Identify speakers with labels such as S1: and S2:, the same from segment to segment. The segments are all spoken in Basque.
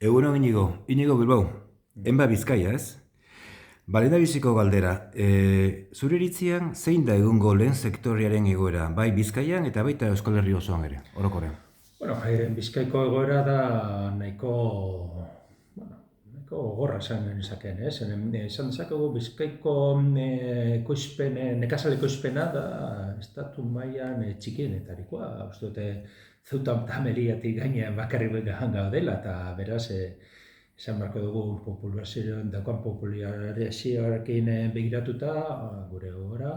S1: Egunon Inigo Bilbao, enba Bizkaia ez? Lehendabiziko galdera, zure iritzian zein da egungo lehen sektorearen egoera, bai Bizkaian eta baita Euskal Herri osoan ere, orokorrean?
S2: Bueno, Bizkaiko egoera da nahiko gogorra esan genezakeen, ez? Esan dezakegu Bizkaiko nekazal ekoizpena da estatu mailan txikienetarikoa. Uste dute Ceuta eta Meliatik gainean bakarrik gaudela, eta beraz, esan beharko dugu daukan populazioarekin begiratuta, gure egoera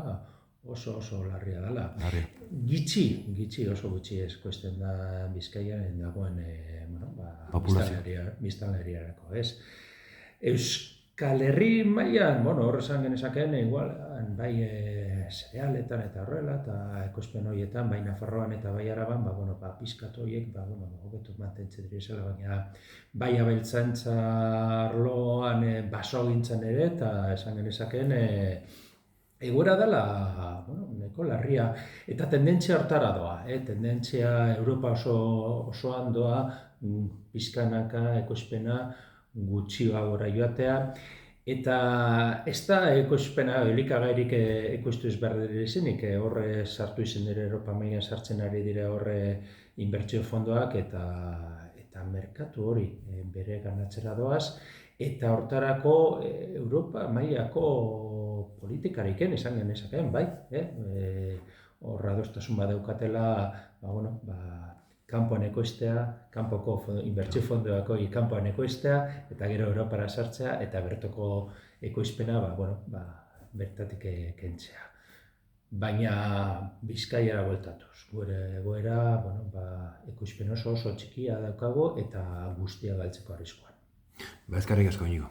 S2: oso larria dela. Gitxi oso gutxi ekoizten da Bizkaian dagoen biztanleriarako, ez? Euskal Herri mailan, hor esan genezakeen, igual, bai zerealetan eta horrela, eta ekoizpen horietan, bai Nafarroan eta bai Araban, pixkat horiek, hobeto mantentzen direzela, baina bai abeltzaintza arloan basogintzan ere, eta esan genezakeen, egoera dela, nahiko larria, eta tendentzia hortara doa, tendentzia Europa osoan doa, pixkanaka ekoizpena gutxi gora joatea, eta ez da ekoizpena elikagairik ekoiztu ez behar dira izenik, horre sartu izen dira Europa mailan sartzen ari dira horre inbertsio fondoak eta merkatu hori bere ganatzera doaz, eta hortarako Europa mailako politikariken esan genezakeen, bai, horra adostasun badaukatela, kanpoan ekoiztea, kanpoko inbertsio fondoako kanpoan ekoiztea, eta gero Europara sartzea, eta bertoko ekoizpena, bertatik kentzea. Baina Bizkaiara bueltatuz, gure egoera, ekoizpen oso txikia daukago, eta guztia galtzeko arriskuan.
S1: Eskerrik asko, Inigo.